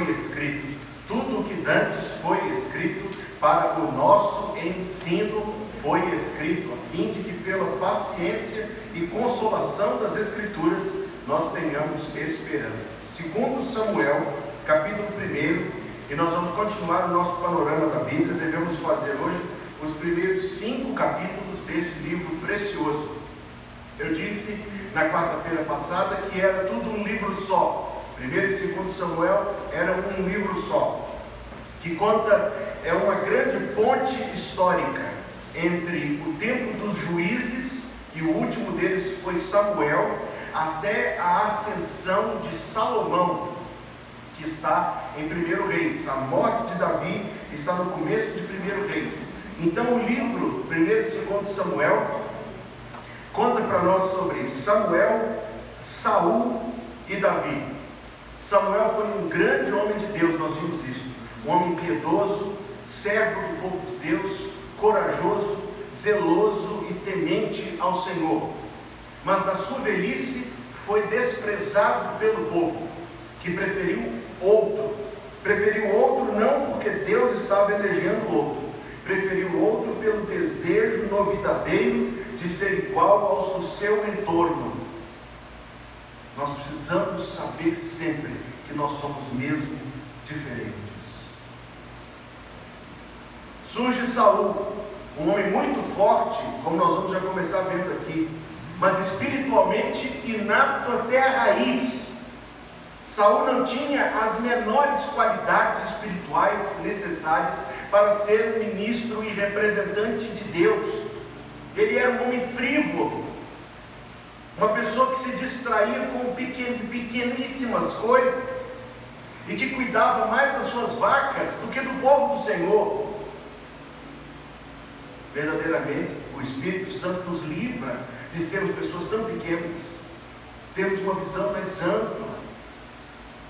foi escrito. Tudo o que dantes foi escrito para o nosso ensino foi escrito, a fim de que pela paciência e consolação das Escrituras nós tenhamos esperança. Segundo Samuel, capítulo 1, e nós vamos continuar o nosso panorama da Bíblia. Devemos fazer hoje os primeiros 5 capítulos desse livro precioso. Eu disse na quarta-feira passada que era tudo um livro só. 1º e 2º Samuel eram um livro só, que conta, é uma grande ponte histórica entre o tempo dos juízes, e o último deles foi Samuel, até a ascensão de Salomão, que está em 1 Reis. A morte de Davi está no começo de 1 Reis. Então o livro 1 e 2 Samuel conta para nós sobre Samuel, Saul e Davi. Samuel foi um grande homem de Deus, nós vimos isso. Um homem piedoso, servo do povo de Deus, corajoso, zeloso e temente ao Senhor. Mas na sua velhice foi desprezado pelo povo, que preferiu outro. Preferiu outro não porque Deus estava elegendo outro. Preferiu outro pelo desejo novidadeiro de ser igual aos do seu entorno. Nós precisamos saber sempre que nós somos mesmo diferentes. Surge Saul, um homem muito forte, como nós vamos já começar vendo aqui, mas espiritualmente inapto até a raiz. Saul não tinha as menores qualidades espirituais necessárias para ser um ministro e representante de Deus. Ele era um homem frívolo, uma pessoa que se distraía com pequeníssimas coisas e que cuidava mais das suas vacas do que do povo do Senhor. Verdadeiramente, o Espírito Santo nos livra de sermos pessoas tão pequenas. Temos uma visão mais ampla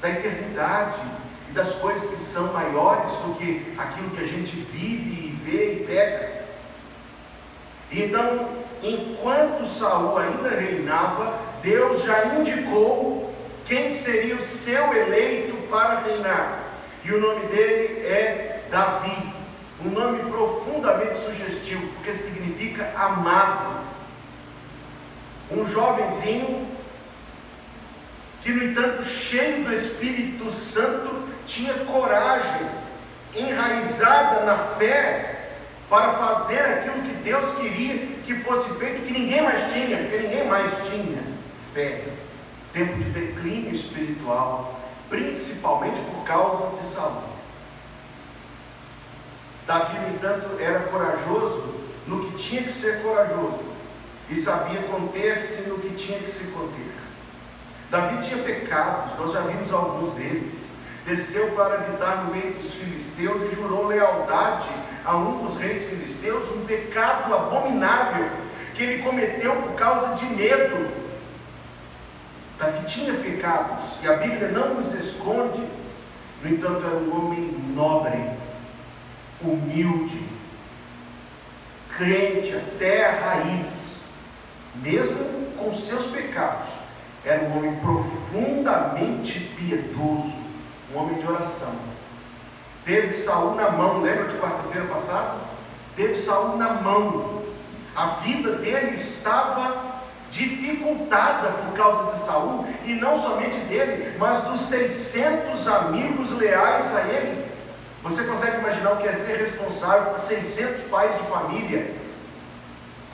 da eternidade e das coisas que são maiores do que aquilo que a gente vive e vê e pega. Então, enquanto Saul ainda reinava, Deus já indicou quem seria o seu eleito para reinar. E o nome dele é Davi. Um nome profundamente sugestivo, porque significa amado. Um jovenzinho que, no entanto, cheio do Espírito Santo, tinha coragem, enraizada na fé, para fazer aquilo que Deus queria que fosse feito, que ninguém mais tinha, porque ninguém mais tinha fé. Tempo de declínio espiritual, principalmente por causa de Saul. Davi, no entanto, era corajoso no que tinha que ser corajoso, e sabia conter-se no que tinha que se conter. Davi tinha pecados, nós já vimos alguns deles. Desceu para habitar no meio dos filisteus e jurou lealdade a um dos reis filisteus, um pecado abominável que ele cometeu por causa de medo. Davi tinha pecados, e a Bíblia não nos esconde. No entanto, era um homem nobre, humilde, crente até a raiz, mesmo com seus pecados. Era um homem profundamente piedoso, um homem de oração. Teve Saul na mão, lembra de quarta-feira passada? Teve Saul na mão. A vida dele estava dificultada por causa de Saul, e não somente dele, mas dos 600 amigos leais a ele. Você consegue imaginar o que é ser responsável por 600 pais de família,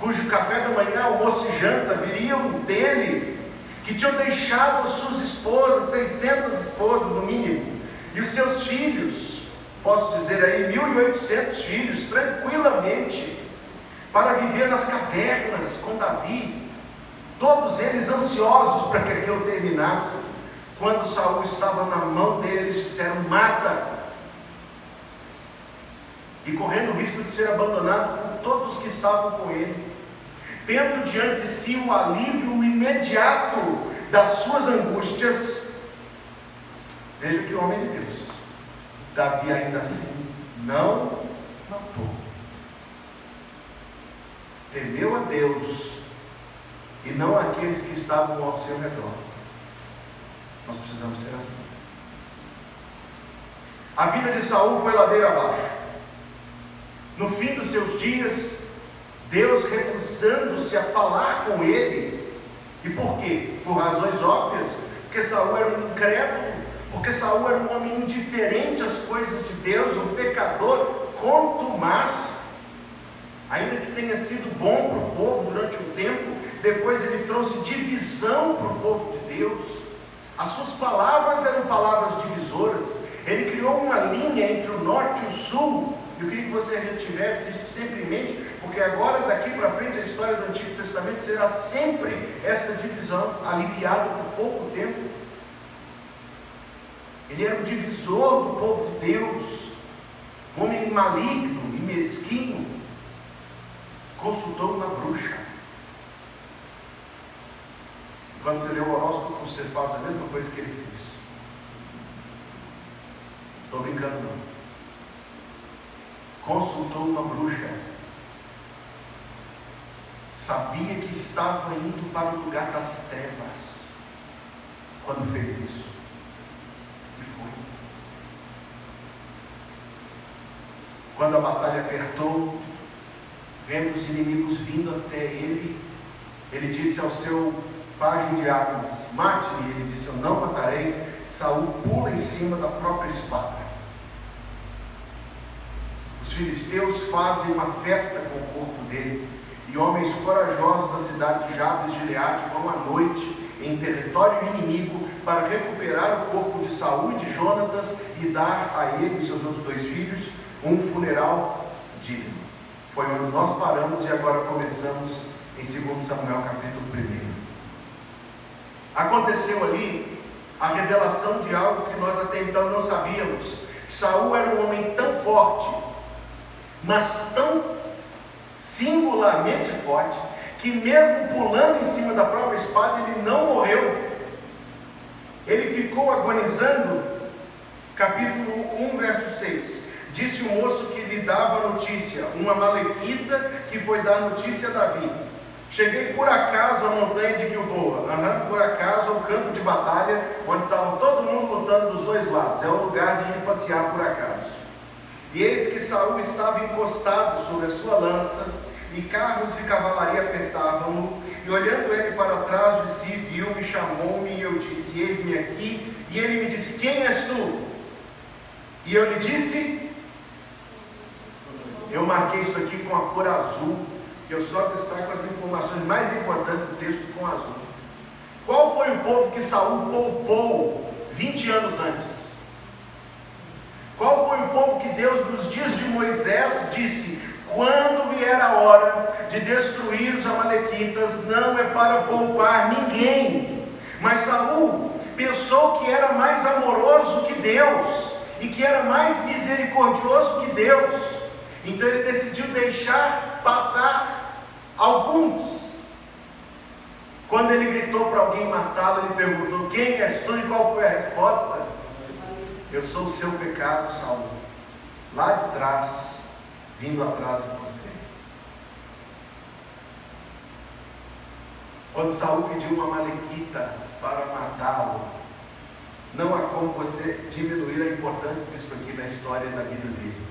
cujo café da manhã, almoço e janta viriam dele, que tinham deixado as suas esposas, 600 esposas no mínimo, e os seus filhos, posso dizer aí 1.800 filhos, tranquilamente, para viver nas cavernas com Davi, todos eles ansiosos para que aquilo terminasse. Quando Saul estava na mão deles, disseram: mata, e correndo o risco de ser abandonado por todos os que estavam com ele, tendo diante de si o alívio imediato das suas angústias. Veja que homem de Deus. Davi ainda assim não matou, temeu a Deus e não aqueles que estavam ao seu redor. Nós precisamos ser assim. A vida de Saul foi ladeira abaixo. No fim dos seus dias, Deus recusando-se a falar com ele. E por quê? Por razões óbvias. Porque Saul era um incrédulo, porque Saul era um homem indiferente às coisas de Deus, um pecador contumaz. Ainda que tenha sido bom para o povo durante um tempo, depois ele trouxe divisão para o povo de Deus. As suas palavras eram palavras divisoras. Ele criou uma linha entre o norte e o sul. Eu queria que você já tivesse isso sempre em mente, porque agora, daqui para frente, a história do Antigo Testamento será sempre esta divisão, aliviada por pouco tempo. Ele era o divisor do povo de Deus, um homem maligno e mesquinho. Consultou uma bruxa. Quando você lê o horóscopo, você faz a mesma coisa que ele fez. Estou brincando não. Consultou uma bruxa. Sabia que estava indo para o lugar das trevas quando fez isso. E foi. Quando a batalha apertou, vendo os inimigos vindo até ele, ele disse ao seu pajem de armas: mate-me. Ele disse: eu não matarei. Saul pula em cima da própria espada. Os filisteus fazem uma festa com o corpo dele, e homens corajosos da cidade de Jabes de Gileade vão à noite em território inimigo para recuperar o corpo de Saul e de Jonatas e dar a ele e seus outros 2 filhos um funeral digno. Foi onde nós paramos e agora começamos em 2 Samuel capítulo 1. Aconteceu ali a revelação de algo que nós até então não sabíamos. Saul era um homem tão forte, mas tão singularmente forte, que mesmo pulando em cima da própria espada, ele não morreu. Ele ficou agonizando. Capítulo 1, verso 6. Disse o moço que lhe dava a notícia, uma amalequita que foi dar notícia a Davi: cheguei por acaso à montanha de Gilboa. Por acaso ao campo de batalha, onde estava todo mundo lutando dos 2 lados. É o lugar de ir passear por acaso. E eis que Saul estava encostado sobre a sua lança, e carros e cavalaria apertavam-no, e olhando ele para trás de si, viu-me, chamou-me, e eu disse: eis-me aqui. E ele me disse: quem és tu? E eu lhe disse, eu marquei isso aqui com a cor azul, que eu só destaco as informações mais importantes do texto com azul. Qual foi o povo que Saul poupou 20 anos antes? Qual foi o povo que Deus, nos dias de Moisés, disse: quando vier a hora de destruir os amalequitas, não é para poupar ninguém? Mas Saul pensou que era mais amoroso que Deus, e que era mais misericordioso que Deus. Então ele decidiu deixar passar alguns. Quando ele gritou para alguém matá-lo, ele perguntou: quem és tu? E qual foi a resposta? Eu sou o seu pecado, Saul, lá de trás, vindo atrás de você. Quando Saul pediu uma amalequita para matá-lo, não há como você diminuir a importância disso aqui na história da vida dele.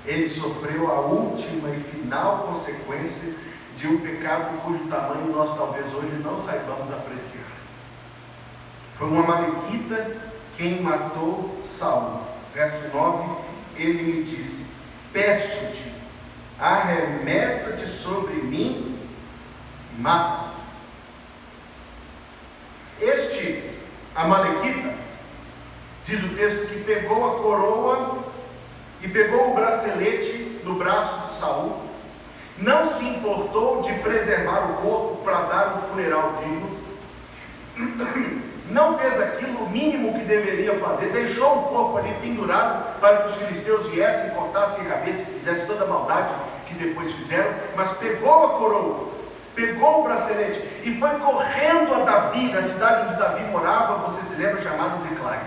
Ele sofreu a última e final consequência de um pecado cujo tamanho nós talvez hoje não saibamos apreciar. Foi uma amalequita quem matou Saul. Verso 9, ele me disse: peço-te, arremessa-te sobre mim e mata. Este amalequita, diz o texto, que pegou a coroa e pegou o bracelete no braço de Saul, não se importou de preservar o corpo para dar um funeral digno, não fez aquilo o mínimo que deveria fazer, deixou o corpo ali pendurado para que os filisteus viessem, cortassem a cabeça e fizessem toda a maldade que depois fizeram, mas pegou a coroa, pegou o bracelete e foi correndo a Davi, na cidade onde Davi morava, você se lembra, chamada Ziclag.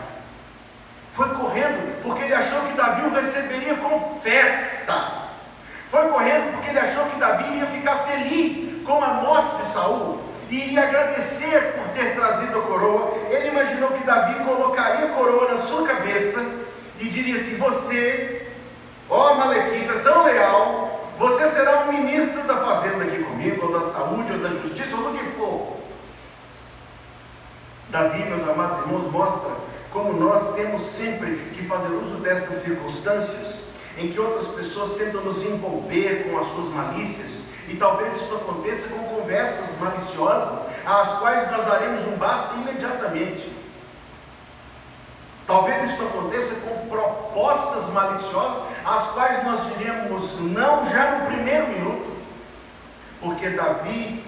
Foi correndo porque ele achou que Davi o receberia com festa. Foi correndo porque ele achou que Davi ia ficar feliz com a morte de Saul e iria agradecer por ter trazido a coroa. Ele imaginou que Davi colocaria a coroa na sua cabeça e diria assim: você, ó Amalequita, tão leal, você será um ministro da fazenda aqui comigo, ou da saúde, ou da justiça, ou do que for. Davi, meus amados irmãos, mostra como nós temos sempre que fazer uso destas circunstâncias, em que outras pessoas tentam nos envolver com as suas malícias, e talvez isso aconteça com conversas maliciosas, às quais nós daremos um basta imediatamente. Talvez isso aconteça com propostas maliciosas, às quais nós diremos não já no primeiro minuto, porque Davi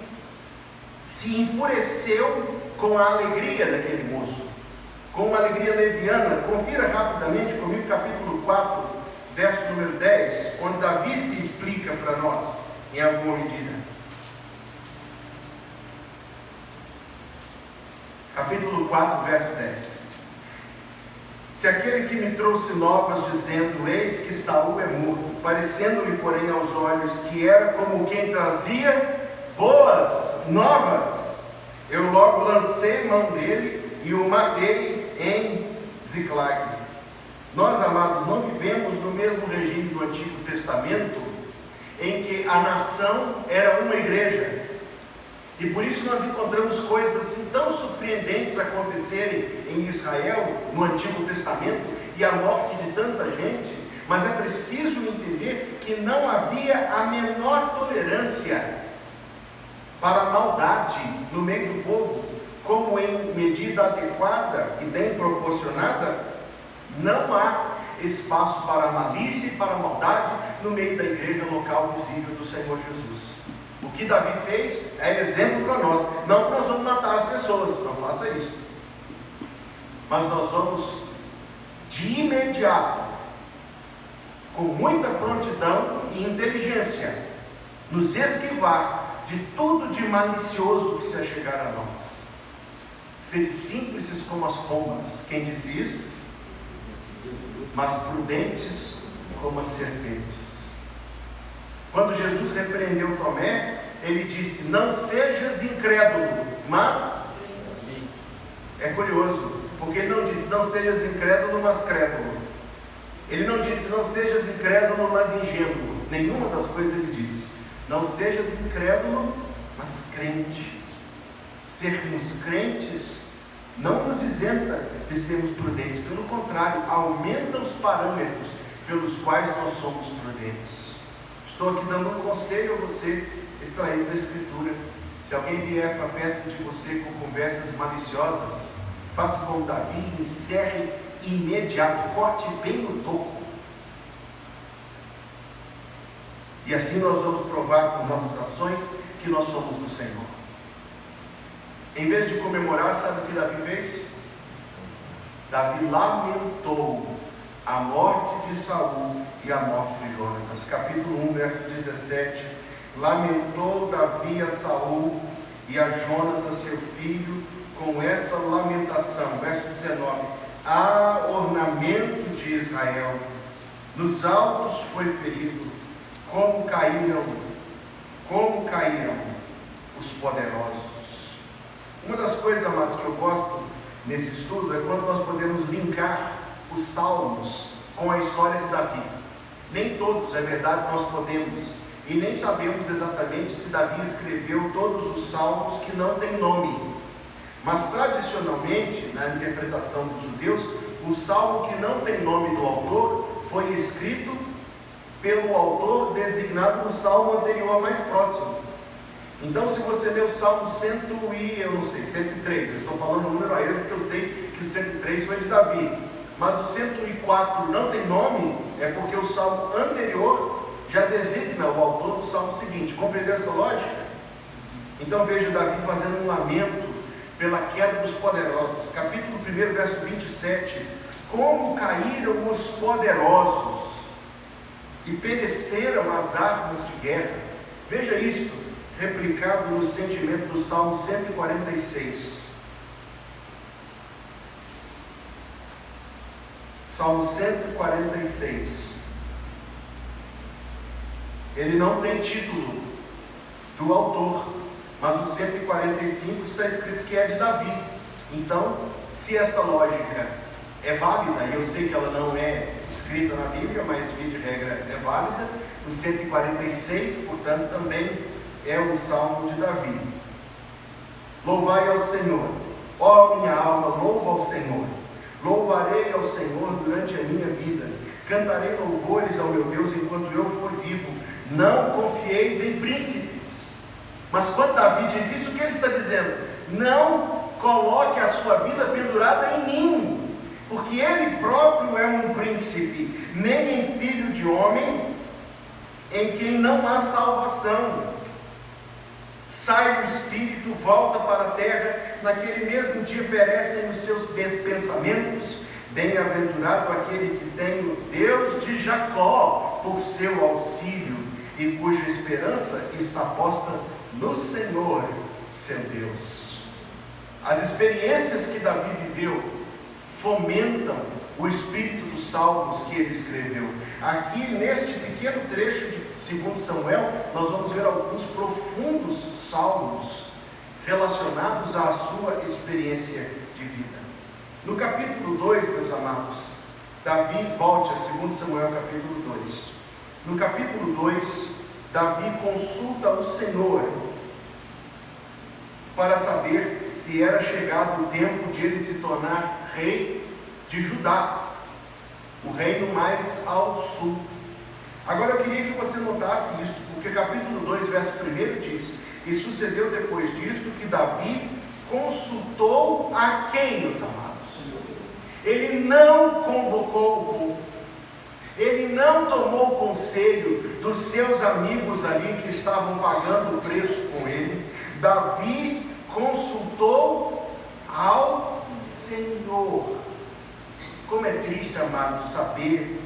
se enfureceu com a alegria daquele moço, com uma alegria leviana. Confira rapidamente comigo capítulo 4, verso número 10, onde Davi se explica para nós, em alguma medida. Capítulo 4, verso 10. Se aquele que me trouxe novas, dizendo, eis que Saul é morto, parecendo-lhe, porém, aos olhos que era como quem trazia boas novas, eu logo lancei mão dele e o matei em Ziclag. Nós, amados, não vivemos no mesmo regime do Antigo Testamento, em que a nação era uma igreja, e por isso nós encontramos coisas assim tão surpreendentes acontecerem em Israel no Antigo Testamento, e a morte de tanta gente. Mas é preciso entender que não havia a menor tolerância para a maldade no meio do povo, como em medida adequada e bem proporcionada, não há espaço para a malícia e para a maldade no meio da igreja local visível do Senhor Jesus. O que Davi fez é exemplo para nós. Não que nós vamos matar as pessoas, não faça isso, mas nós vamos de imediato, com muita prontidão e inteligência, nos esquivar de tudo de malicioso que se achegar a nós. Sede simples como as pombas. Quem disse isso? Mas prudentes como as serpentes. Quando Jesus repreendeu Tomé, ele disse: não sejas incrédulo, mas... É curioso, porque ele não disse não sejas incrédulo, mas crédulo. Ele não disse não sejas incrédulo, mas ingênuo. Nenhuma das coisas ele disse. Não sejas incrédulo, mas crente. Sermos crentes não nos isenta de sermos prudentes, pelo contrário, aumenta os parâmetros pelos quais nós somos prudentes. Estou aqui dando um conselho a você, extraído da Escritura. Se alguém vier para perto de você com conversas maliciosas, faça como Davi, encerre imediato, corte bem no toco. E assim nós vamos provar com nossas ações que nós somos do Senhor. Em vez de comemorar, sabe o que Davi fez? Davi lamentou a morte de Saul e a morte de Jonatas. Capítulo 1, verso 17. Lamentou Davi a Saul e a Jonatas, seu filho, com esta lamentação. Verso 19. Há ornamento de Israel, nos altos foi ferido, como caíram os poderosos. Uma das coisas, amados, que eu gosto nesse estudo é quando nós podemos linkar os salmos com a história de Davi. Nem todos, é verdade, nós podemos, e nem sabemos exatamente se Davi escreveu todos os salmos que não têm nome. Mas tradicionalmente, na interpretação dos judeus, o salmo que não tem nome do autor foi escrito pelo autor designado no salmo anterior mais próximo. Então, se você ler o salmo 103, eu estou falando o número a ele porque eu sei que o 103 foi de Davi, mas o 104 não tem nome, é porque o salmo anterior já designa o autor do salmo seguinte. Compreendeu essa lógica? Então veja Davi fazendo um lamento pela queda dos poderosos. Capítulo 1, verso 27. Como caíram os poderosos e pereceram as armas de guerra. Veja isto replicado no sentimento do Salmo 146. Salmo 146. Ele não tem título do autor, mas o 145 está escrito que é de Davi. Então, se esta lógica é válida, e eu sei que ela não é escrita na Bíblia, mas via de regra é válida. O 146, portanto, também é um salmo de Davi. Louvai ao Senhor, ó minha alma, louva ao Senhor. Louvarei ao Senhor durante a minha vida. Cantarei louvores ao meu Deus enquanto eu for vivo. Não confieis em príncipes. Mas quando Davi diz isso, o que ele está dizendo? Não coloque a sua vida pendurada em mim, porque ele próprio é um príncipe, nem em filho de homem, em quem não há salvação. Sai do espírito, volta para a terra, naquele mesmo dia perecem os seus pensamentos. Bem-aventurado aquele que tem o Deus de Jacó por seu auxílio, e cuja esperança está posta no Senhor, seu Deus. As experiências que Davi viveu fomentam o espírito dos salmos que ele escreveu. Aqui neste pequeno trecho de 2 Samuel, nós vamos ver alguns profundos salmos relacionados à sua experiência de vida. No capítulo 2, meus amados, Davi, volte a 2 Samuel capítulo 2. No capítulo 2, Davi consulta o Senhor para saber se era chegado o tempo de ele se tornar rei de Judá, o reino mais ao sul. Agora eu queria que você notasse isto, porque capítulo 2, verso 1 diz: e sucedeu depois disto que Davi consultou a quem, meus amados? Ele não convocou o povo, ele não tomou o conselho dos seus amigos ali que estavam pagando o preço com ele. Davi consultou ao Senhor. Como é triste, amado, saber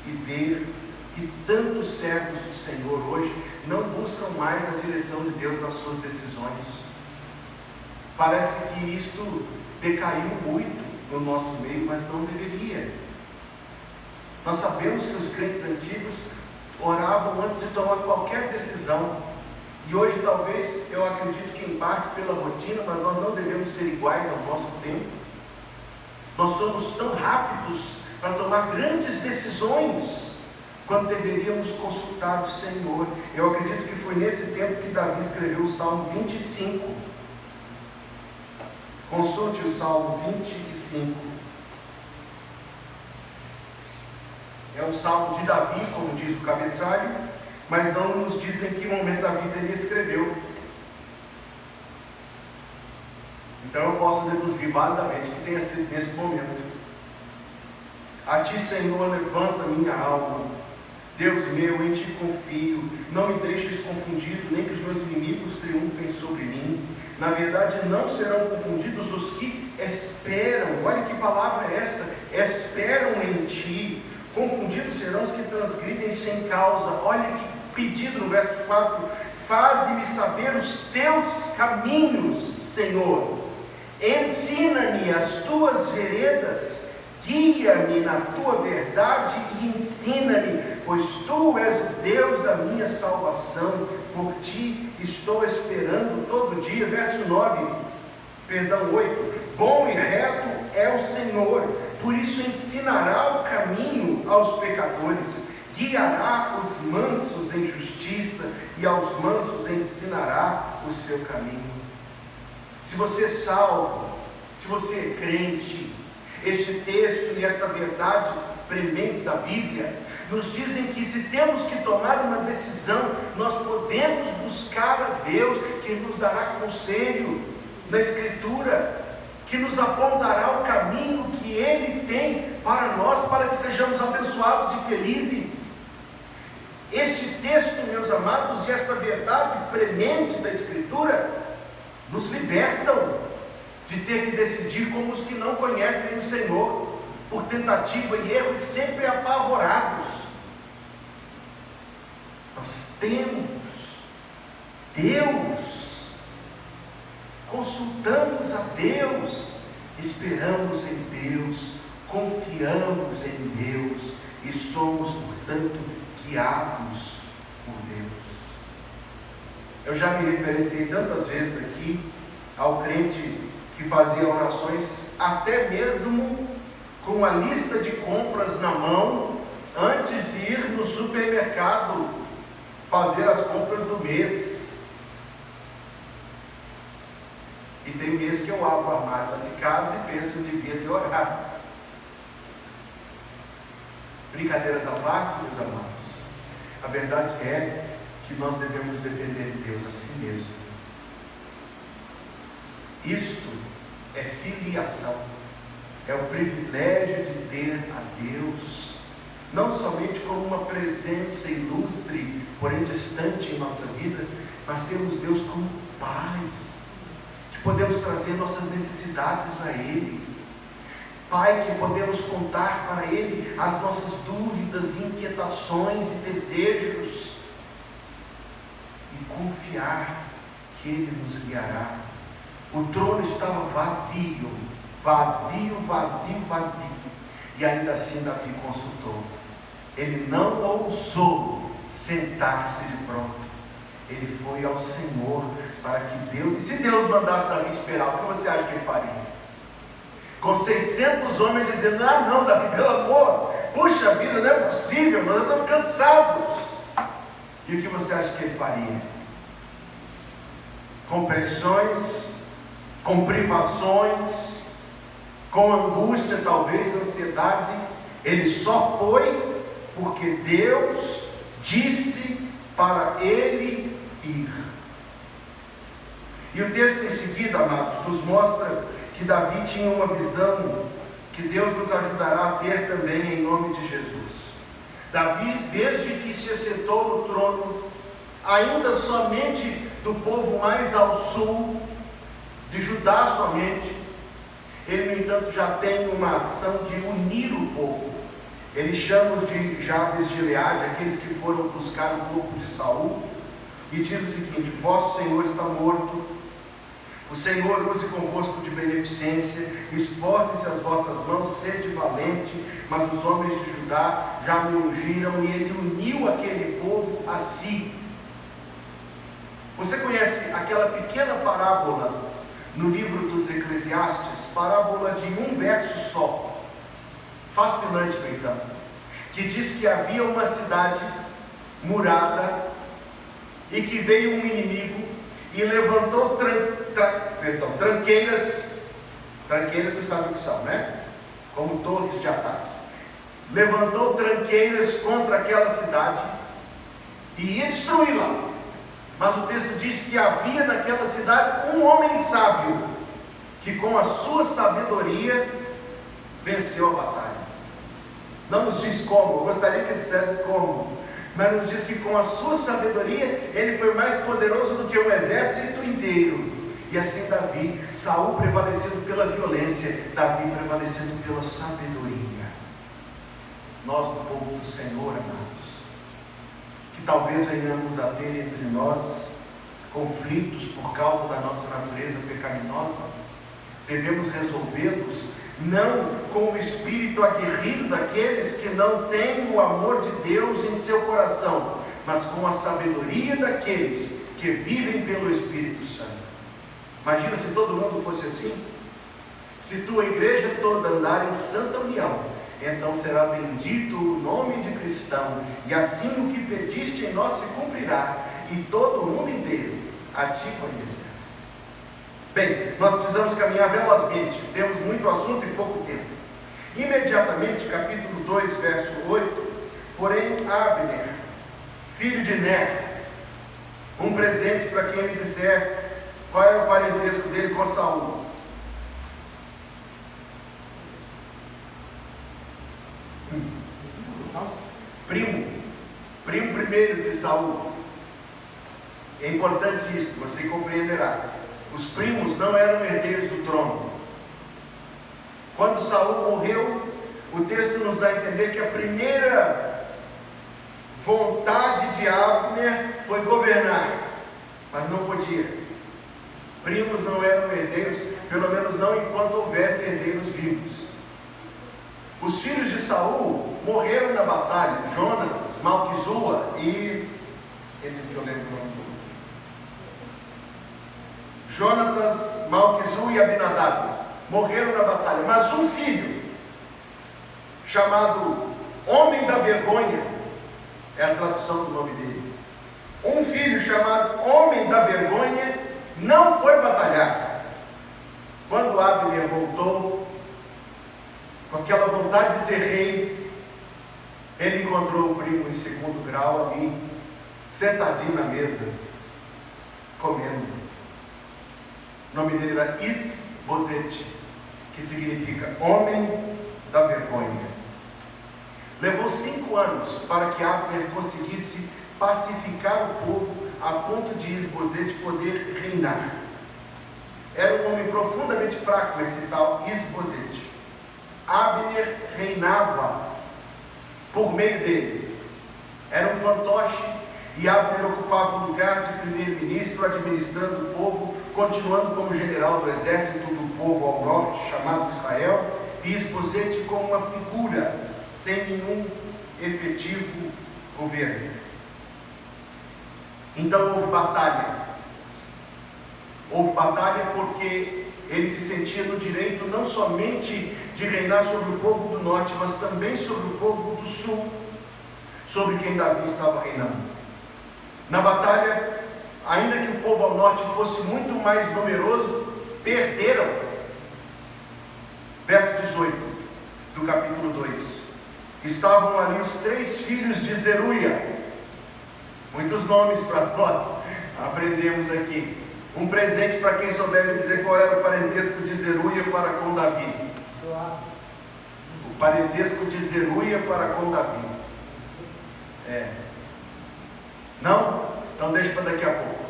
e ver que tantos servos do Senhor hoje não buscam mais a direção de Deus nas suas decisões. Parece que isto decaiu muito no nosso meio, mas não deveria. Nós sabemos que os crentes antigos oravam antes de tomar qualquer decisão, e hoje talvez, eu acredito que em parte pela rotina, mas nós não devemos ser iguais ao nosso tempo. Nós somos tão rápidos para tomar grandes decisões, quando deveríamos consultar o Senhor. Eu acredito que foi nesse tempo que Davi escreveu o Salmo 25. Consulte o Salmo 25. É um salmo de Davi, como diz o cabeçalho, mas não nos diz em que momento da vida ele escreveu. Então eu posso deduzir validamente que tenha sido nesse momento. A ti, Senhor, levanta minha alma. Deus meu, em ti confio. Não me deixes confundido, nem que os meus inimigos triunfem sobre mim. Na verdade, não serão confundidos os que esperam. Olha que palavra é esta: esperam em ti. Confundidos serão os que transgridem sem causa. Olha que pedido no verso 4: faze-me saber os teus caminhos, Senhor. Ensina-me as tuas veredas. Guia-me na tua verdade e ensina-me, pois tu és o Deus da minha salvação. Por ti estou esperando todo dia. Verso 8: bom e reto é o Senhor, por isso ensinará o caminho aos pecadores. Guiará os mansos em justiça, e aos mansos ensinará o seu caminho. Se você é salvo, se você é crente, este texto e esta verdade premente da Bíblia nos dizem que se temos que tomar uma decisão, nós podemos buscar a Deus, que nos dará conselho na Escritura, que nos apontará o caminho que Ele tem para nós, para que sejamos abençoados e felizes. Este texto, meus amados, e esta verdade premente da Escritura nos libertam de ter que decidir como os que não conhecem o Senhor, por tentativa e erro, e sempre apavorados. Nós temos Deus, consultamos a Deus, esperamos em Deus, confiamos em Deus e somos, portanto, guiados por Deus. Eu já me referenciei tantas vezes aqui ao crente que fazia orações até mesmo com a lista de compras na mão antes de ir no supermercado fazer as compras do mês. E tem mês que eu abro o armário lá de casa e penso que eu devia ter orado. Brincadeiras à parte, meus amados, a verdade é que nós devemos depender de Deus assim mesmo. Isto é filiação, é o privilégio de ter a Deus, não somente como uma presença ilustre, porém distante em nossa vida, mas temos Deus como Pai, que podemos trazer nossas necessidades a Ele, Pai que podemos contar para Ele as nossas dúvidas, inquietações e desejos, e confiar que Ele nos guiará. O trono estava vazio, e ainda assim Davi consultou. Ele não ousou sentar-se de pronto, ele foi ao Senhor para que Deus, e se Deus mandasse Davi esperar, o que você acha que ele faria? Com 600 homens dizendo: não, Davi, pelo amor, puxa vida, não é possível, nós estamos cansados. E o que você acha que ele faria? Com pressões, com privações, com angústia, talvez ansiedade, ele só foi porque Deus disse para ele ir. E o texto em seguida, amados, nos mostra que Davi tinha uma visão que Deus nos ajudará a ter também em nome de Jesus. Davi, desde que se assentou no trono, ainda somente do povo mais ao sul, de Judá somente, ele no entanto já tem uma ação de unir o povo. Ele chama os de Jabes de Gileade, aqueles que foram buscar o corpo de Saul, e diz o seguinte: vosso Senhor está morto, o Senhor use convosco de beneficência, esforcem-se as vossas mãos, sede valente. Mas os homens de Judá já me ungiram, e ele uniu aquele povo a si. Você conhece aquela pequena parábola no livro dos Eclesiastes, parábola de um verso só, fascinante no entanto, que diz que havia uma cidade murada e que veio um inimigo e levantou tranqueiras, vocês sabem o que são, né? Como torres de ataque. Levantou tranqueiras contra aquela cidade e ia destruí-la. Mas o texto diz que havia naquela cidade um homem sábio, que com a sua sabedoria venceu a batalha. Não nos diz como, eu gostaria que dissesse como, mas nos diz que com a sua sabedoria ele foi mais poderoso do que o exército inteiro. E assim Davi, Saul prevalecendo pela violência, Davi prevalecendo pela sabedoria. Nós, do povo do Senhor, amados, que talvez venhamos a ter entre nós conflitos por causa da nossa natureza pecaminosa, devemos resolvê-los não com o espírito aguerrido daqueles que não têm o amor de Deus em seu coração, mas com a sabedoria daqueles que vivem pelo Espírito Santo. Imagina se todo mundo fosse assim. Se tua igreja toda andar em santa união, então será bendito o nome de cristão, e assim o que pediste em nós se cumprirá, e todo o mundo inteiro a ti conhecerá. Bem, nós precisamos caminhar velozmente, temos muito assunto e pouco tempo. Imediatamente, capítulo 2, verso 8, porém Abner, filho de Ner, um presente para quem me disser qual é o parentesco dele com Saul. Primo primeiro de Saul. É importante isso, você compreenderá. Os primos não eram herdeiros do trono. Quando Saul morreu, o texto nos dá a entender que a primeira vontade de Abner foi governar, mas não podia. Primos não eram herdeiros, pelo menos não enquanto houvesse herdeiros vivos. Os filhos de Saul morreram na batalha: Jonatas, Malquizua e... eles que eu lembro o nome do outro. Jonatas, Malquizua e Abinadab morreram na batalha, mas um filho, chamado Homem da Vergonha, é a tradução do nome dele. Um filho chamado Homem da Vergonha não foi batalhar. Quando Abner voltou, com aquela vontade de ser rei, ele encontrou o primo em segundo grau ali, sentadinho na mesa, comendo. O nome dele era Isbosete, que significa Homem da Vergonha. Levou 5 anos para que Abner conseguisse pacificar o povo a ponto de Isbosete poder reinar. Era um homem profundamente fraco, esse tal Isbosete. Abner reinava por meio dele. Era um fantoche e Abner ocupava o lugar de primeiro-ministro, administrando o povo, continuando como general do exército do povo ao norte, chamado Israel, e Isbosete como uma figura sem nenhum efetivo governo. Então houve batalha. Houve batalha porque ele se sentia no direito não somente de reinar sobre o povo do norte, mas também sobre o povo do sul, sobre quem Davi estava reinando. Na batalha, ainda que o povo ao norte fosse muito mais numeroso, perderam. Verso 18 do capítulo 2. Estavam ali os 3 filhos de Zeruia. Muitos nomes para nós aprendemos aqui. Um presente para quem souber me dizer qual era o parentesco de Zeruia para com Davi. O parentesco de Zeruia para com Davi. Não? Então deixa para daqui a pouco.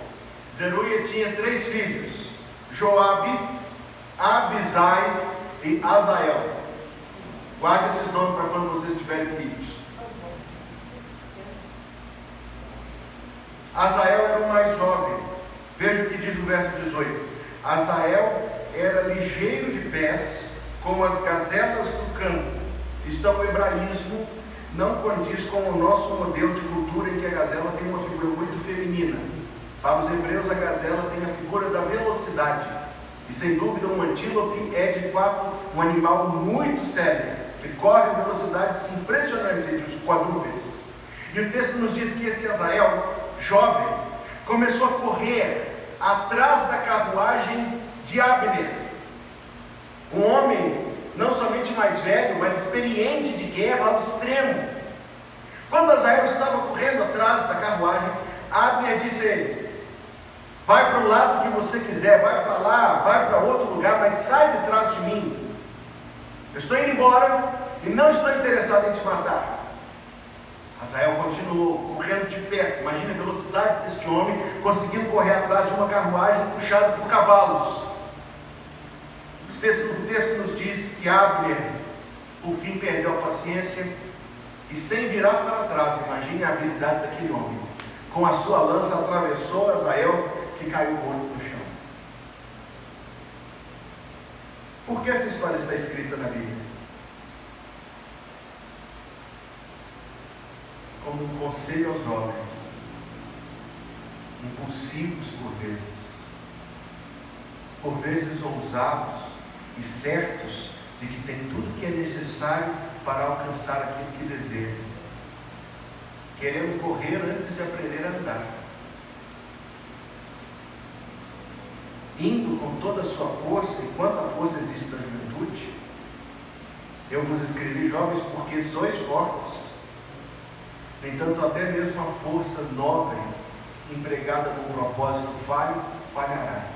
Zeruia tinha 3 filhos: Joabe, Abisai e Azael. Guarde esses nomes para quando vocês tiverem filhos. Azael era o mais jovem. Veja o que diz o verso 18. Azael era ligeiro de pés, como as gazelas do campo. Então o hebraísmo não condiz com o nosso modelo de cultura, em que a gazela tem uma figura muito feminina. Para os hebreus, a gazela tem a figura da velocidade. E sem dúvida, um antílope é de fato um animal muito sério, que corre velocidades impressionantes entre os quadrúpedes. E o texto nos diz que esse Azael, jovem, começou a correr atrás da carruagem de Abner, um homem não somente mais velho, mas experiente de guerra ao extremo. Quando Azael estava correndo atrás da carruagem, Abner disse a ele: vai para o lado que você quiser, vai para lá, vai para outro lugar, mas sai de trás de mim. Eu estou indo embora e não estou interessado em te matar. Azael continuou correndo de perto. Imagina a velocidade deste homem conseguindo correr atrás de uma carruagem puxada por cavalos. O texto nos diz que Abner, por fim, perdeu a paciência e, sem virar para trás, imagine a habilidade daquele homem, com a sua lança atravessou Azael, que caiu morto no chão. Por que essa história está escrita na Bíblia? Como um conselho aos jovens, impulsivos por vezes ousados e certos de que tem tudo que é necessário para alcançar aquilo que desejam, querendo correr antes de aprender a andar, indo com toda a sua força, e quanta força existe na juventude. Eu vos escrevi, jovens, porque sois fortes. No entanto, até mesmo a força nobre empregada num propósito falhará.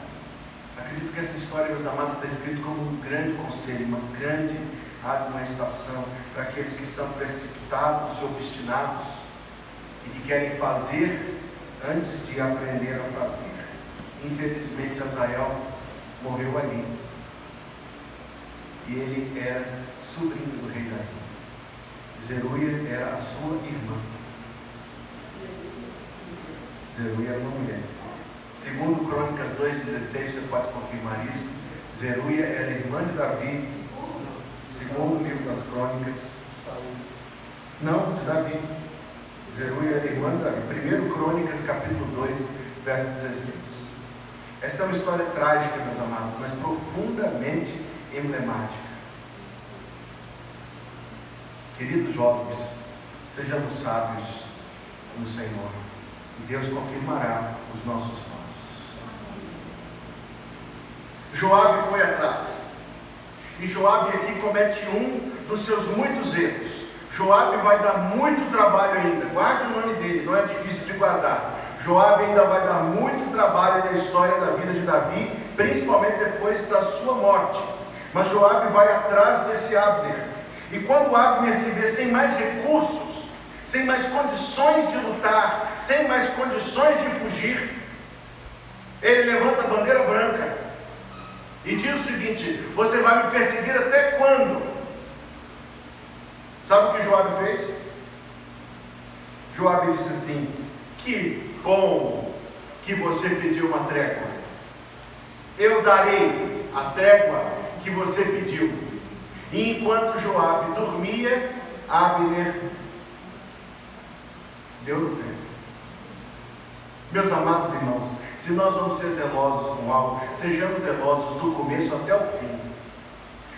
Acredito que essa história, meus amados, está escrito como um grande conselho, uma grande admoestação para aqueles que são precipitados e obstinados e que querem fazer antes de aprender a fazer. Infelizmente, Azael morreu ali, e ele era sobrinho do rei Davi. Zeruia era a sua irmã. Zeruia era uma mulher. Segundo Crônicas 2,16, você pode confirmar isso. Zeruia era irmã de Davi. Segundo o livro das Crônicas. Não, de Davi. Zeruia era irmã de Davi. 1 Crônicas, capítulo 2, verso 16. Esta é uma história trágica, meus amados, mas profundamente emblemática. Queridos jovens, sejamos sábios no Senhor, e Deus confirmará os nossos passos. Joabe foi atrás, e Joabe aqui comete um dos seus muitos erros. Joabe vai dar muito trabalho ainda, guarde o nome dele, não é difícil de guardar. Joabe ainda vai dar muito trabalho na história da vida de Davi, principalmente depois da sua morte. Mas Joabe vai atrás desse Abner, e quando Abner se vê sem mais recursos, sem mais condições de lutar, sem mais condições de fugir, ele levanta a bandeira branca e diz o seguinte: você vai me perseguir até quando? Sabe o que Joabe fez? Joabe disse assim: que bom que você pediu uma trégua, eu darei a trégua que você pediu. E enquanto Joabe dormia, Abner deu no pé. Meus amados irmãos, se nós vamos ser zelosos com algo, sejamos zelosos do começo até o fim.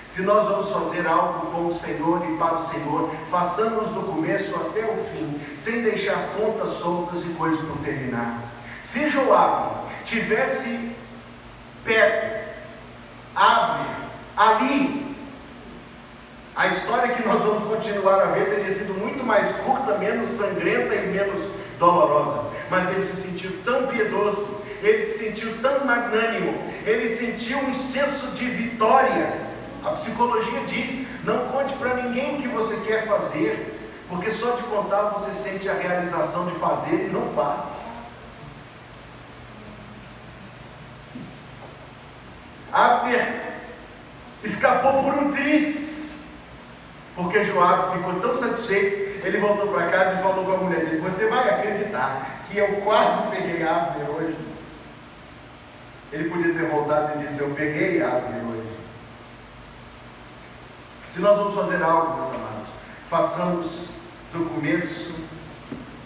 Se nós vamos fazer algo com o Senhor e para o Senhor, façamos do começo até o fim, sem deixar pontas soltas e coisas por terminar. Se Joabe tivesse pego Abner ali, a história que nós vamos continuar a ver teria sido muito mais curta, menos sangrenta e menos dolorosa. Mas ele se sentiu tão piedoso, ele se sentiu tão magnânimo, ele sentiu um senso de vitória. A psicologia diz: não conte para ninguém o que você quer fazer, porque só de contar você sente a realização de fazer e não faz. Abner escapou por um triz, porque Joabe ficou tão satisfeito, ele voltou para casa e falou com a mulher dele: você vai acreditar que eu quase peguei Abner hoje? Ele podia ter voltado e dito: eu peguei Abner hoje. Se nós vamos fazer algo, meus amados, façamos do começo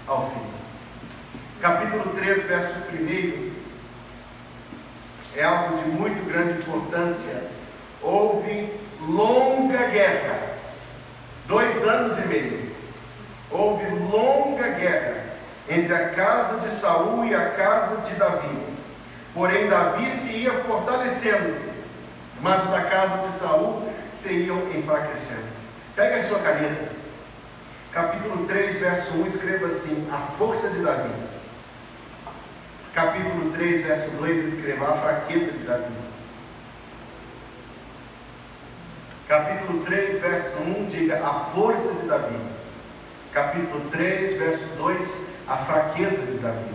ao fim. Capítulo 3, verso 1, é algo de muito grande importância. Houve longa guerra, 2 anos e meio. Houve longa guerra entre a casa de Saul e a casa de Davi. Porém, Davi se ia fortalecendo, mas o da casa de Saul se iam enfraquecendo. Pega a sua caneta, capítulo 3, verso 1, escreva assim: a força de Davi. Capítulo 3, verso 2, escreva a fraqueza de Davi. Capítulo 3, verso 1, diga a força de Davi. Capítulo 3, verso 2, a fraqueza de Davi.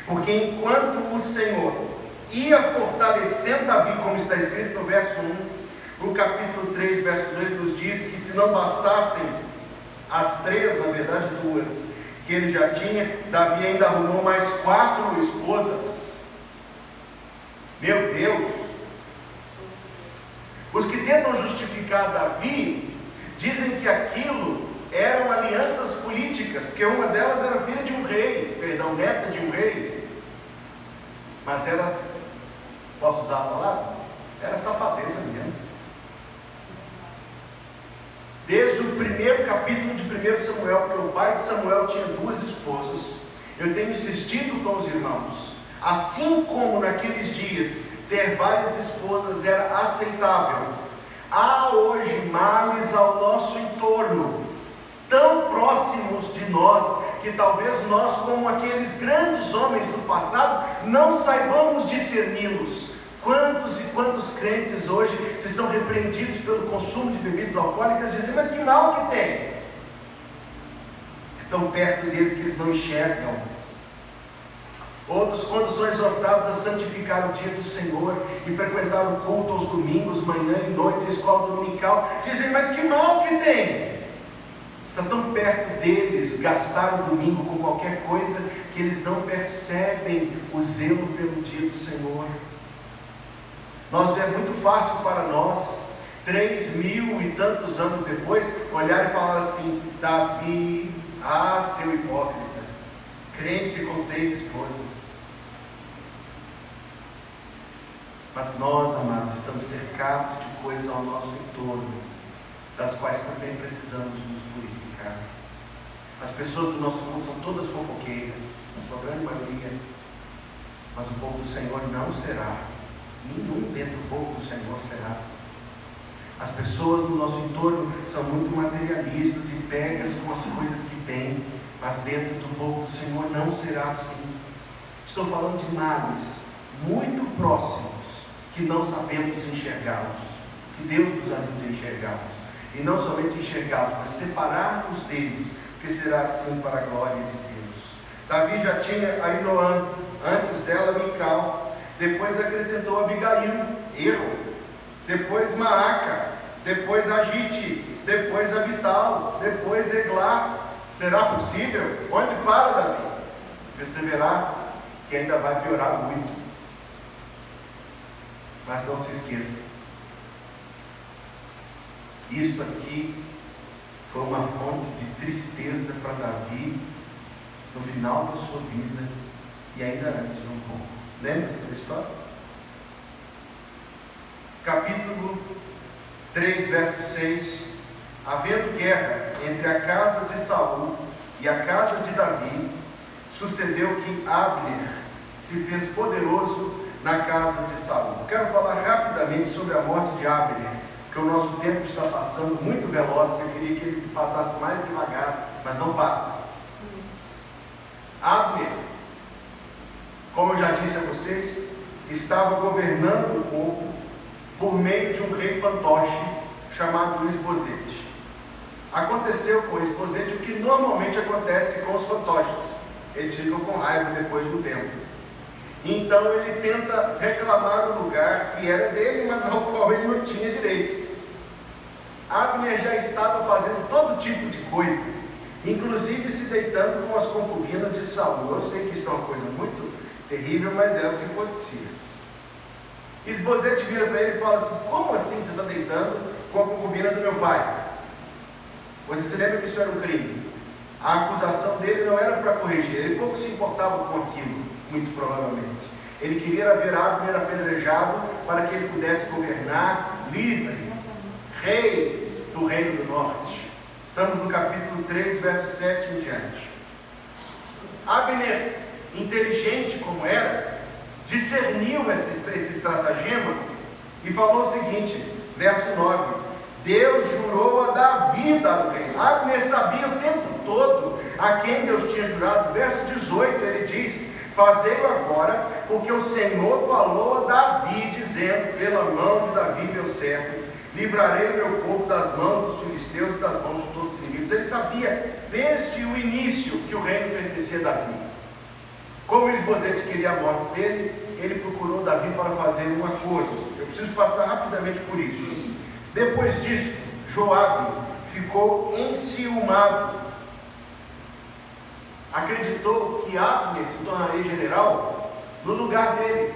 Porque enquanto o Senhor ia fortalecendo Davi, como está escrito no verso 1, o capítulo 3, verso 2 nos diz que se não bastassem as 3, na verdade 2, que ele já tinha, Davi ainda arrumou mais 4 esposas. Meu Deus! Os que tentam justificar Davi dizem que aquilo eram alianças políticas, porque uma delas era filha de um rei, neta de um rei. Mas era, posso usar a palavra? Era safadeza mesmo. Desde o primeiro capítulo de 1 Samuel, porque o pai de Samuel tinha 2 esposas, eu tenho insistido com os irmãos, assim como naqueles dias ter várias esposas era aceitável, há hoje males ao nosso entorno, tão próximos de nós, que talvez nós, como aqueles grandes homens do passado, não saibamos discerni-los. Quantos e quantos crentes hoje, se são repreendidos pelo consumo de bebidas alcoólicas, dizem: mas que mal que tem? É tão perto deles que eles não enxergam. Outros, quando são exortados a santificar o dia do Senhor e frequentar o culto aos domingos, manhã e noite, a escola dominical, dizem: mas que mal que tem? Está tão perto deles gastar o domingo com qualquer coisa que eles não percebem o zelo pelo dia do Senhor. É muito fácil para nós, 3.000 e tantos anos depois, olhar e falar assim: Davi, seu hipócrita, crente com 6 esposas. Mas nós, amados, estamos cercados de coisas ao nosso entorno, das quais também precisamos nos purificar. pessoas do nosso mundo são todas fofoqueiras, na sua grande maioria. Mas o povo do Senhor não será. Nenhum dentro do povo do Senhor será. As pessoas do nosso entorno são muito materialistas e pegas com as coisas que têm, mas dentro do povo do Senhor não será assim. Estou falando de males muito próximos que não sabemos enxergá-los. Que Deus nos ajude a enxergá-los. E não somente enxergá-los, mas separar-nos deles, que será assim para a glória de Deus. Davi já tinha Ainoã, antes dela Mical, depois acrescentou Abigail, erro. Depois Maaca, depois Agite, depois Abital, depois Eglá. Será possível? Onde para, Davi? Você verá que ainda vai piorar muito. Mas não se esqueça, isto aqui foi uma fonte de tristeza para Davi no final da sua vida e ainda antes um pouco. Lembra-se da história? Capítulo 3, verso 6. Havendo guerra entre a casa de Saul e a casa de Davi, sucedeu que Abner se fez poderoso na casa de Saul. Quero falar rapidamente sobre a morte de Abner, porque o nosso tempo está passando muito veloz. Eu queria que ele passasse mais devagar, mas não passa. Abner, como eu já disse a vocês, estava governando o povo por meio de um rei fantoche chamado Isbosete. Aconteceu com Isbosete o que normalmente acontece com os fantoches: eles ficam com raiva depois do tempo. Então ele tenta reclamar o lugar que era dele, mas ao qual ele não tinha direito. Abner já estava fazendo todo tipo de coisa, inclusive se deitando com as concubinas de Saul. Eu sei que isso é uma coisa muito terrível, mas é o que acontecia. Isbosete vira para ele e fala assim: como assim você está deitando com a concubina do meu pai? Você se lembra que isso era um crime? A acusação dele não era para corrigir, ele pouco se importava com aquilo, muito provavelmente. Ele queria ver Abner apedrejado para que ele pudesse governar livre, rei do reino do norte. Estamos no capítulo 3, verso 7 em diante. Abner, inteligente como era, discerniu esse estratagema e falou o seguinte, verso 9: Deus jurou a Davi dar o reino. Abner sabia o tempo todo a quem Deus tinha jurado. Verso 18 ele diz: fazei-o agora, porque o Senhor falou a Davi, dizendo: pela mão de Davi meu servo, livrarei o meu povo das mãos dos filisteus e das mãos de todos os inimigos. Ele sabia desde o início que o reino pertencia a Davi. Como Isbosete queria a morte dele, ele procurou Davi para fazer um acordo. Eu preciso passar rapidamente por isso. Depois disso, Joabe ficou enciumado. Acreditou que Abner se tornaria general no lugar dele.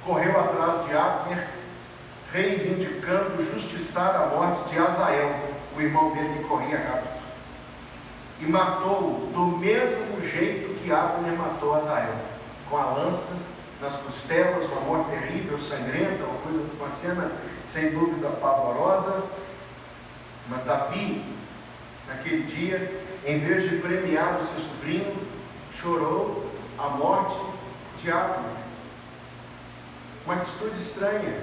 Correu atrás de Abner, reivindicando justiçar a morte de Azael, o irmão dele que corria rápido. E matou-o do mesmo jeito que Abner matou Azael, com a lança nas costelas, uma morte terrível, sangrenta, uma cena sem dúvida pavorosa. Mas Davi, naquele dia, em vez de premiar o seu sobrinho, chorou a morte de Abner. Uma atitude estranha,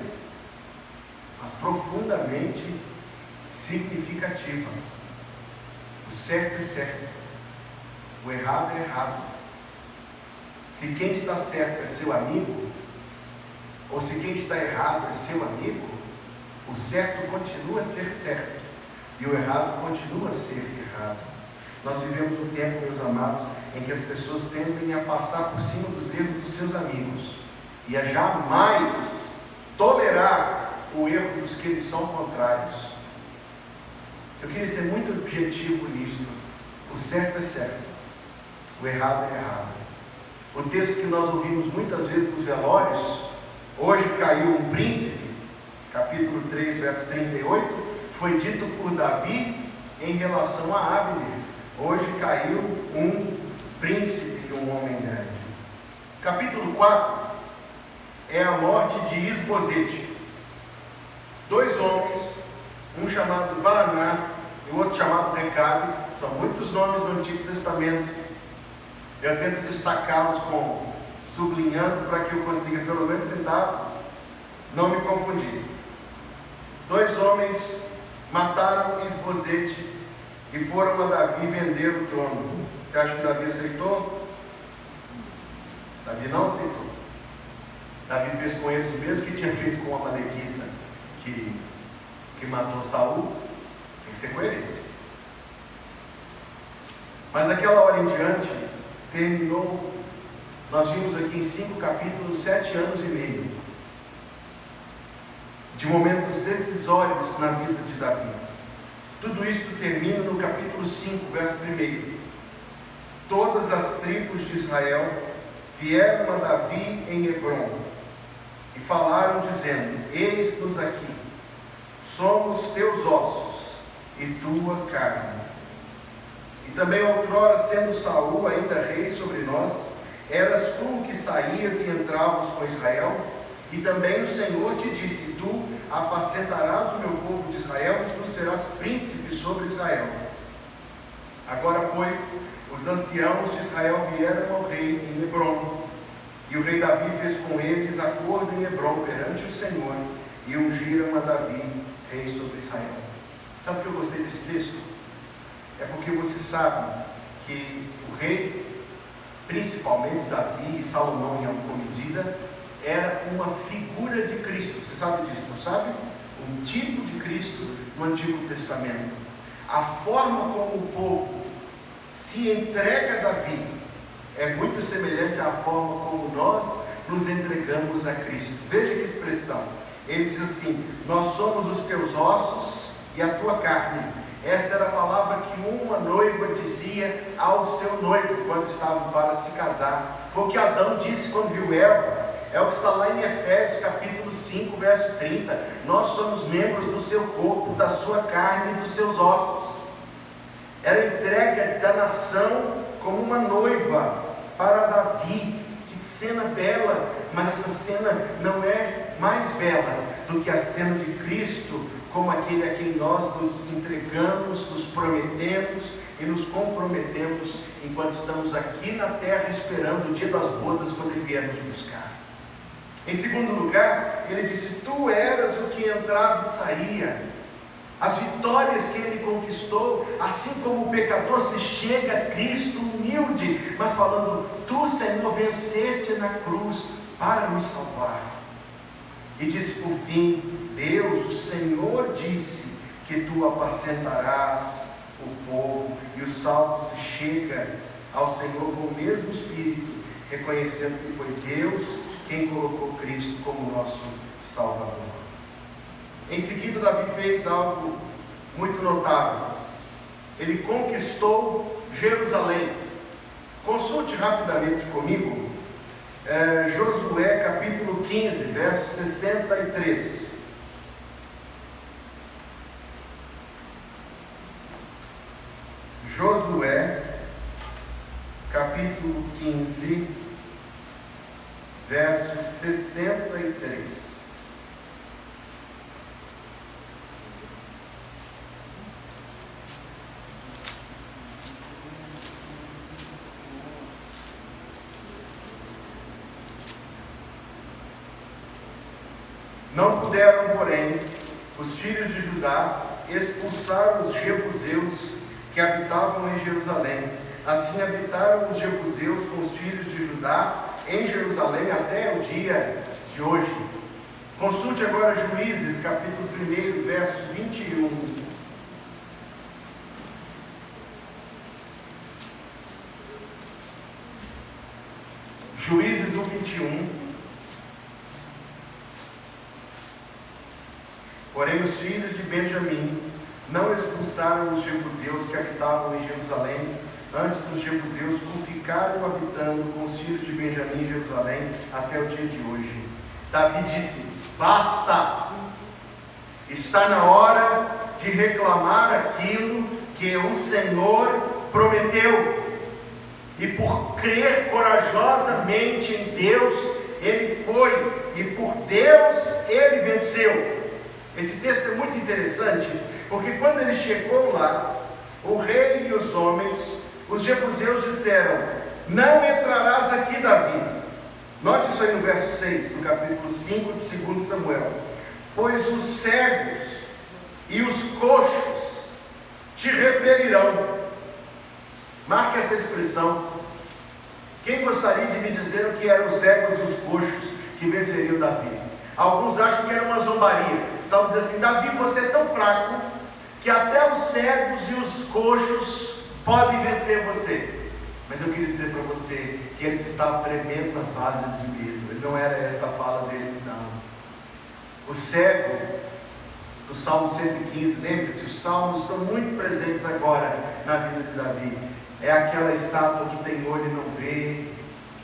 mas profundamente significativa. O certo é certo, o errado é errado. Se quem está certo é seu amigo, ou se quem está errado é seu amigo, o certo continua a ser certo e o errado continua a ser errado. Nós vivemos um tempo, meus amados, em que as pessoas tendem a passar por cima dos erros dos seus amigos e a jamais tolerar o erro dos que lhes são contrários. Eu queria ser muito objetivo nisso. O certo é certo, o errado é errado. O texto que nós ouvimos muitas vezes nos velórios: hoje caiu um príncipe, capítulo 3, verso 38, foi dito por Davi em relação a Abner: hoje caiu um príncipe, um homem grande. Capítulo 4 é a morte de Isbosete. Dois homens, um chamado Baaná e o outro chamado Recabe. São muitos nomes do Antigo Testamento. Eu tento destacá-los sublinhando para que eu consiga pelo menos tentar não me confundir. 2 homens mataram Isbosete e foram a Davi vender o trono. Você acha que Davi aceitou? Davi não aceitou. Davi fez com eles o mesmo que tinha feito com a Amalequita, que matou Saul. Tem que ser coerente. Mas daquela hora em diante, terminou, nós vimos aqui em 5 capítulos, 7 anos e meio, de momentos decisórios na vida de Davi. Tudo isso termina no capítulo 5, verso 1. Todas as tribos de Israel vieram a Davi em Hebrom e falaram dizendo: eis-nos aqui, somos teus ossos e tua carne. E também outrora, sendo Saul ainda rei sobre nós, eras tu que saías e entravas com Israel, e também o Senhor te disse: tu apacentarás o meu povo de Israel, e tu serás príncipe sobre Israel. Agora, pois, os anciãos de Israel vieram ao rei em Hebrom, e o rei Davi fez com eles acordo em Hebrom perante o Senhor, e ungiram a Davi rei sobre Israel. Sabe o que eu gostei desse texto? É porque você sabe que o rei, principalmente Davi e Salomão em alguma medida, era uma figura de Cristo. Você sabe disso, não sabe? Um tipo de Cristo no Antigo Testamento. A forma como o povo se entrega a Davi é muito semelhante à forma como nós nos entregamos a Cristo. Veja que expressão. Ele diz assim: nós somos os teus ossos e a tua carne. Esta era a palavra que uma noiva dizia ao seu noivo quando estavam para se casar. Foi o que Adão disse quando viu Eva. É o que está lá em Efésios capítulo 5, verso 30. Nós somos membros do seu corpo, da sua carne e dos seus ossos. Era a entrega da nação como uma noiva para Davi. Que cena bela! Mas essa cena não é mais bela do que a cena de Cristo, como aquele a quem nós nos entregamos, nos prometemos e nos comprometemos enquanto estamos aqui na terra esperando o dia das bodas, quando Ele vier nos buscar. Em segundo lugar, ele disse: tu eras o que entrava e saía. As vitórias que ele conquistou, assim como o pecador se chega a Cristo humilde, mas falando: tu, Senhor, venceste na cruz para me salvar. E disse por fim: Deus, o Senhor, disse que tu apacentarás o povo. E o salvo se chega ao Senhor com o mesmo espírito, reconhecendo que foi Deus quem colocou Cristo como nosso Salvador. Em seguida, Davi fez algo muito notável. Ele conquistou Jerusalém. Consulte rapidamente comigo Josué capítulo 15, verso 63. Josué capítulo 15, verso 63. Não puderam, porém, os filhos de Judá expulsar os jebuseus que habitavam em Jerusalém. Assim habitaram os jebuseus com os filhos de Judá em Jerusalém até o dia de hoje. Consulte agora Juízes, capítulo 1, verso 21. Juízes 1, 21. Porém, os filhos de Benjamim não expulsaram os jebuseus que habitavam em Jerusalém. Antes, os jebuseus ficaram habitando com os filhos de Benjamim em Jerusalém até o dia de hoje. Davi disse: basta! Está na hora de reclamar aquilo que o Senhor prometeu. E por crer corajosamente em Deus, ele foi. E por Deus, ele venceu. Esse texto é muito interessante, Porque quando ele chegou lá, o rei e os homens, os jebuseus disseram: não entrarás aqui, Davi. Note isso aí no verso 6, no capítulo 5 de 2 Samuel. Pois os cegos e os coxos te repelirão. Marque essa expressão. Quem gostaria de me dizer o que eram os cegos e os coxos que venceriam Davi? Alguns acham que era uma zombaria. Estavam dizendo assim: Davi, você é tão fraco que até os cegos e os coxos podem vencer você. Mas eu queria dizer para você que eles estavam tremendo nas bases de medo. Não era esta a fala deles, não. O cego, do Salmo 115, lembre-se, os salmos estão muito presentes agora na vida de Davi. É aquela estátua que tem olho e não vê,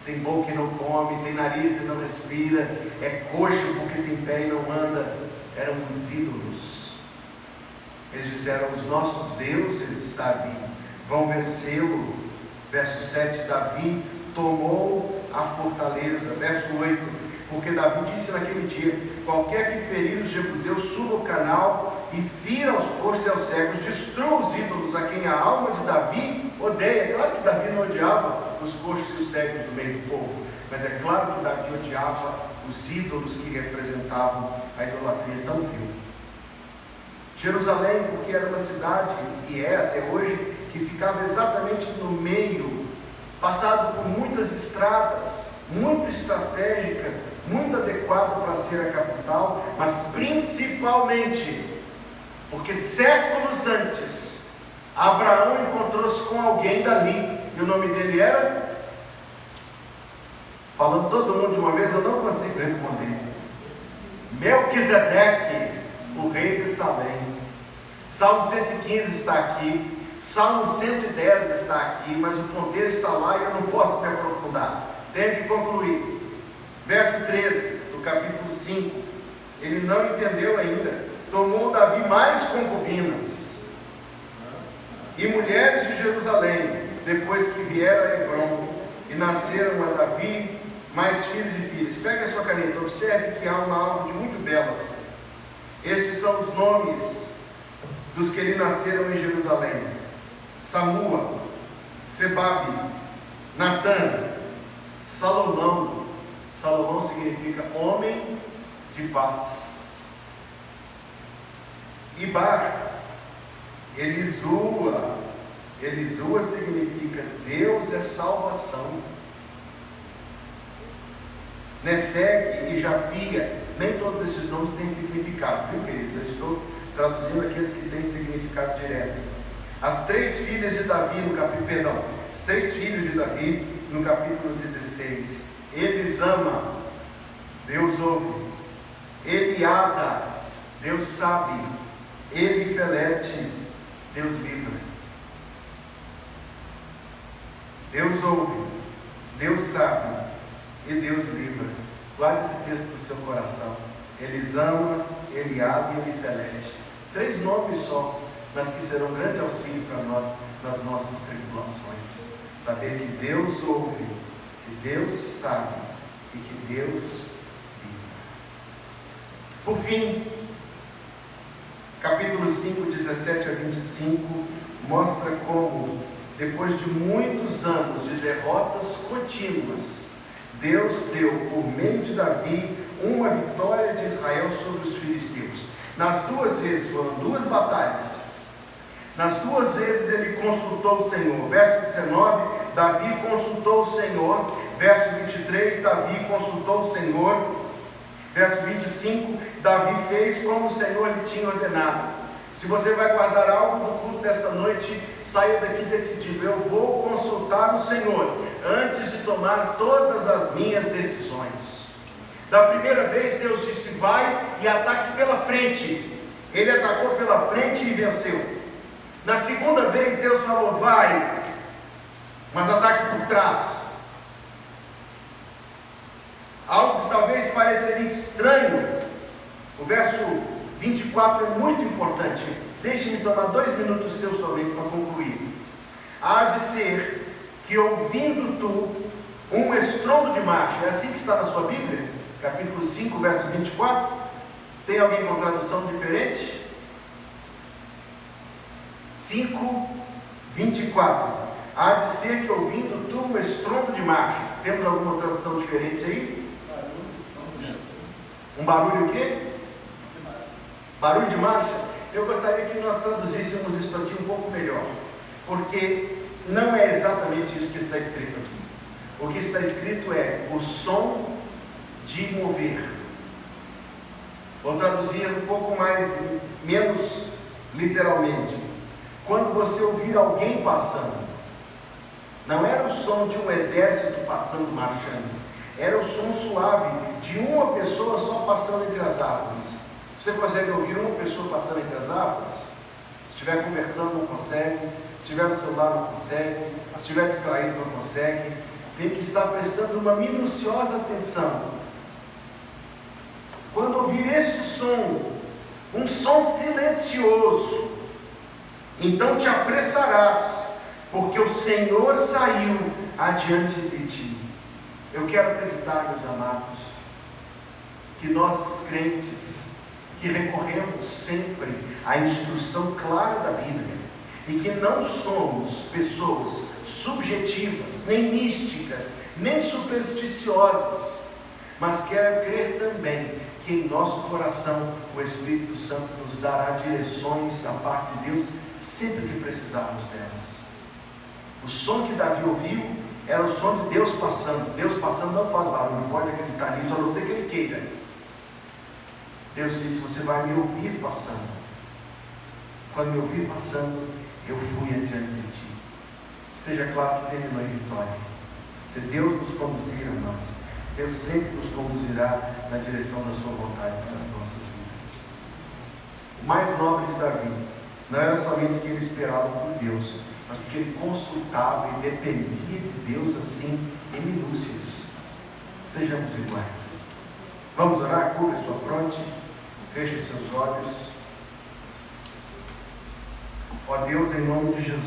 tem boca e não come, tem nariz e não respira, é coxo porque tem pé e não anda. Eram os ídolos. Eles disseram: os nossos deuses, Davi, vão vencê-lo. Verso 7, Davi tomou a fortaleza. Verso 8, porque Davi disse naquele dia: qualquer que ferir os jebuseus, suba o canal e fira aos coxos e aos cegos, destrua os ídolos a quem a alma de Davi odeia. Claro que Davi não odiava os coxos e os cegos do meio do povo, mas é claro que Davi odiava os ídolos que representavam a idolatria tão vil. Jerusalém, porque era uma cidade, e é até hoje, que ficava exatamente no meio, passado por muitas estradas, muito estratégica, muito adequada para ser a capital, mas principalmente porque séculos antes Abraão encontrou-se com alguém dali, e o nome dele era, falando todo mundo de uma vez, eu não consigo responder, Melquisedeque, o rei de Salém. Salmo 115 está aqui, Salmo 110 está aqui, mas o ponteiro está lá e eu não posso me aprofundar, tenho que concluir. Verso 13 do capítulo 5, ele não entendeu ainda. Tomou Davi mais concubinas e mulheres de Jerusalém, depois que vieram a Hebron, e nasceram a Davi mais filhos e filhas. Pegue a sua caneta, observe que há uma árvore muito bela. Estes são os nomes dos que lhe nasceram em Jerusalém: Samua, Sebabe, Natã, Salomão. Salomão significa homem de paz. Ibar, Elisua. Elisua significa Deus é salvação. Nefeg e Jafia. Nem todos esses nomes têm significado, viu, queridos? Eu estou traduzindo aqueles que têm significado direto. As três filhas de Davi no capítulo, os três filhos de Davi no capítulo 16. Elisama, Deus ouve. Eliada, Deus sabe. Elifelete, Deus livra. Deus ouve, Deus sabe e Deus livra. Guarde esse texto no seu coração. Elisama, Eliada e Elifelete. 3 nomes só, mas que serão grande auxílio para nós nas nossas tribulações. Saber que Deus ouve, que Deus sabe e que Deus livra. Por fim, capítulo 5, 17 a 25, mostra como, depois de muitos anos de derrotas contínuas, Deus deu, por meio de Davi, uma vitória de Israel sobre os filisteus. Nas 2 vezes, foram 2 batalhas. Nas 2 vezes ele consultou o Senhor. Verso 19, Davi consultou o Senhor. Verso 23, Davi consultou o Senhor. Verso 25, Davi fez como o Senhor lhe tinha ordenado. Se você vai guardar algo do culto desta noite, saia daqui decidido: eu vou consultar o Senhor antes de tomar todas as minhas decisões. Da primeira vez Deus disse: vai e ataque pela frente. Ele atacou pela frente e venceu. Na segunda vez Deus falou: vai, mas ataque por trás. Algo que talvez pareceria estranho. O verso 24 é muito importante. Deixe-me tomar 2 minutos seus somente para concluir. Há de ser que, ouvindo tu um estrondo de marcha, é assim que está na sua Bíblia? Capítulo 5, verso 24. Tem alguém com tradução diferente? 5:24. Há de ser que ouvindo tu um estrondo de marcha. Temos alguma tradução diferente aí? Um barulho o quê? Barulho de marcha? Eu gostaria que nós traduzíssemos isso aqui um pouco melhor, porque não é exatamente isso que está escrito aqui. O que está escrito é o som de mover. Vou traduzir um pouco menos literalmente. Quando você ouvir alguém passando, não era o som de um exército passando, marchando, era o som suave de uma pessoa só passando entre as árvores. Você consegue ouvir uma pessoa passando entre as árvores? Se estiver conversando, não consegue. Se estiver no celular, não consegue. Se estiver distraído, não consegue. Tem que estar prestando uma minuciosa atenção. Quando ouvir este som, um som silencioso, então te apressarás, porque o Senhor saiu adiante de ti. Eu quero acreditar, meus amados, que nós crentes, que recorremos sempre à instrução clara da Bíblia, e que não somos pessoas subjetivas, nem místicas, nem supersticiosas, mas quero crer também que em nosso coração o Espírito Santo nos dará direções da parte de Deus sempre que precisarmos delas. O som que Davi ouviu era o som de Deus passando. Deus passando não faz barulho, não pode acreditar nisso, a não ser que Ele queira. Deus disse: você vai me ouvir passando. Quando me ouvir passando, eu fui adiante de ti. Esteja claro que terminou em vitória. Se Deus nos conduzir, irmãos, Deus sempre nos conduzirá na direção da sua vontade para as nossas vidas. O mais nobre de Davi não era somente que ele esperava por Deus, mas porque ele consultava e dependia de Deus assim em minúcias. Sejamos iguais. Vamos orar? Cubra sua fronte, feche seus olhos. Ó Deus, em nome de Jesus.